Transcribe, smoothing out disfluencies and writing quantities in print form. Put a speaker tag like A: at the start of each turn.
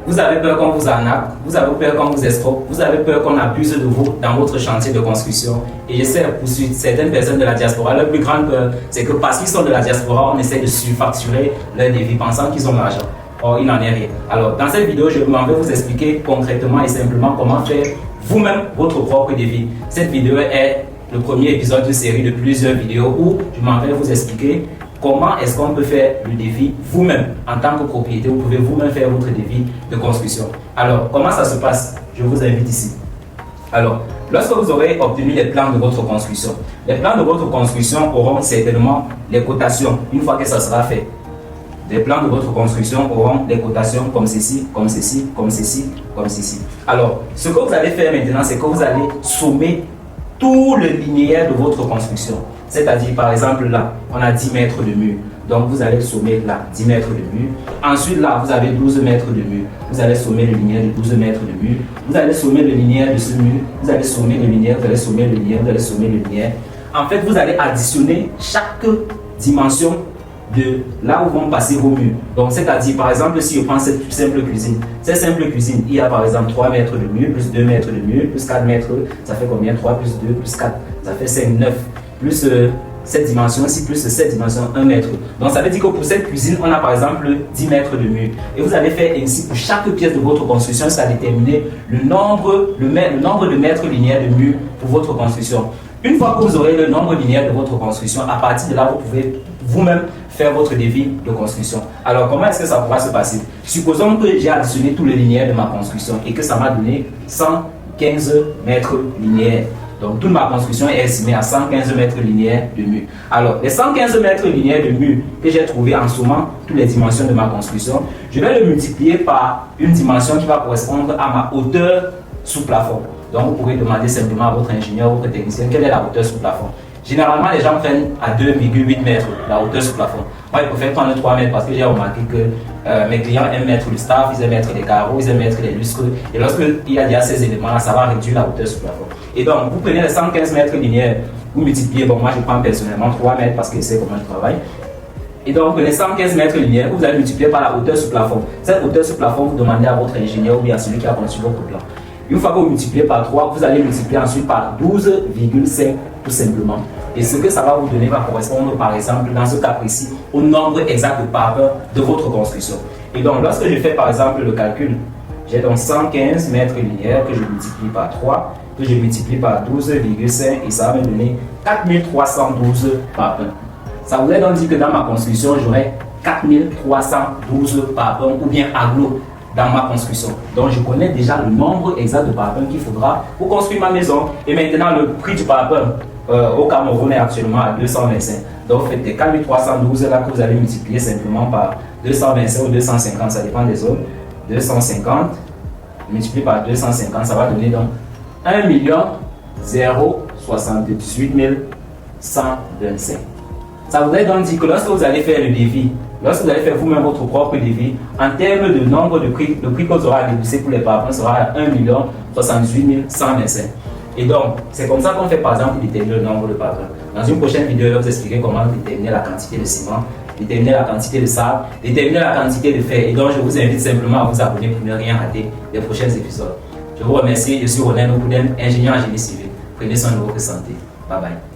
A: Vous avez peur qu'on vous arnaque, vous avez peur qu'on vous escroque, vous avez peur qu'on abuse de vous dans votre chantier de construction. Et j'essaie de poursuivre certaines personnes de la diaspora. Leur plus grande peur, c'est que parce qu'ils sont de la diaspora, on essaie de surfacturer leur devis pensant qu'ils ont de l'argent. Or, il n'en est rien. Alors, dans cette vidéo, je m'en vais vous expliquer concrètement et simplement comment faire vous-même votre propre devis. Cette vidéo est le premier épisode d'une série de plusieurs vidéos où je m'en vais vous expliquer comment est-ce qu'on peut faire le devis vous-même en tant que propriétaire. Vous pouvez vous-même faire votre devis de construction. Alors, comment ça se passe? Je vous invite ici. Alors, lorsque vous aurez obtenu les plans de votre construction, les plans de votre construction auront certainement les cotations une fois que ça sera fait. Les plans de votre construction auront des cotations comme ceci, comme ceci, comme ceci, comme ceci. Alors, ce que vous allez faire maintenant, c'est que vous allez sommer tout le linéaire de votre construction. C'est-à-dire, par exemple, là, on a 10 mètres de mur. Donc, vous allez sommer là 10 mètres de mur. Ensuite, là, vous avez 12 mètres de mur. Vous allez sommer le linéaire de 12 mètres de mur. Vous allez sommer le linéaire de ce mur. Vous allez sommer le linéaire, vous allez sommer le linéaire, vous allez sommer le linéaire. En fait, vous allez additionner chaque dimension de là où vont passer vos murs. Donc, c'est-à-dire, par exemple, si je prends cette simple cuisine, il y a par exemple 3 mètres de mur, plus 2 mètres de mur, plus 4 mètres, ça fait combien? 3 plus 2 plus 4, ça fait 5, 9, plus cette dimension-ci, plus cette dimension, 1 mètre. Donc, ça veut dire que pour cette cuisine, on a par exemple 10 mètres de mur. Et vous allez faire ainsi pour chaque pièce de votre construction, ça va déterminer le nombre de mètres linéaires de mur pour votre construction. Une fois que vous aurez le nombre linéaire de votre construction, à partir de là, vous pouvez vous-même faire votre devis de construction. Alors, comment est-ce que ça pourra se passer? Supposons que j'ai additionné tous les linéaires de ma construction et que ça m'a donné 115 mètres linéaires. Donc, toute ma construction est estimée à 115 mètres linéaires de mur. Alors, les 115 mètres linéaires de mur que j'ai trouvé en sommant toutes les dimensions de ma construction, je vais le multiplier par une dimension qui va correspondre à ma hauteur sous plafond. Donc, vous pourrez demander simplement à votre ingénieur ou votre technicien quelle est la hauteur sous plafond. Généralement, les gens prennent à 2,8 mètres la hauteur sous plafond. Moi, je préfère prendre 3 mètres parce que j'ai remarqué que mes clients aiment mettre le staff, ils aiment mettre les carreaux, ils aiment mettre les lustres. Et lorsqu'il y a déjà ces éléments-là, ça va réduire la hauteur sous plafond. Et donc, vous prenez les 115 mètres linéaires, vous multipliez. Bon, moi, je prends personnellement 3 mètres parce que c'est comment je travaille. Et donc, les 115 mètres linéaires, vous allez multiplier par la hauteur sous plafond. Cette hauteur sous plafond, vous demandez à votre ingénieur ou bien à celui qui a conçu votre plan. Une fois que vous multipliez par 3, vous allez multiplier ensuite par 12,5 tout simplement. Et ce que ça va vous donner va correspondre, par exemple, dans ce cas précis, au nombre exact de parpaings de votre construction. Et donc, lorsque je fais par exemple le calcul, j'ai donc 115 mètres linéaires que je multiplie par 3, que je multiplie par 12,5 et ça va me donner 4312 parpaings. Ça voudrait donc dire que dans ma construction, j'aurai 4312 parpaings ou bien agglos dans ma construction. Donc, je connais déjà le nombre exact de parpaings qu'il faudra pour construire ma maison. Et maintenant, le prix du parpaing au Cameroun est actuellement à 225. Donc, vous faites des 4312 là que vous allez multiplier simplement par 225 ou 250, ça dépend des zones. 250 multiplié par 250, ça va donner donc 1 078 125. Ça voudrait donc dire que lorsque vous allez faire le devis, lorsque vous allez faire vous-même votre propre devis, en termes de nombre de prix, le prix que vous aurez à débourser pour les parpaings sera à 1 078 125. Et donc, c'est comme ça qu'on fait par exemple pour déterminer le nombre de parpaings. Dans une prochaine vidéo, je vais vous expliquer comment déterminer la quantité de ciment, déterminer la quantité de sable, déterminer la quantité de fer. Et donc, je vous invite simplement à vous abonner pour ne rien rater des prochains épisodes. Je vous remercie, je suis René Nokoudem, ingénieur en génie civil. Prenez soin de votre santé. Bye bye.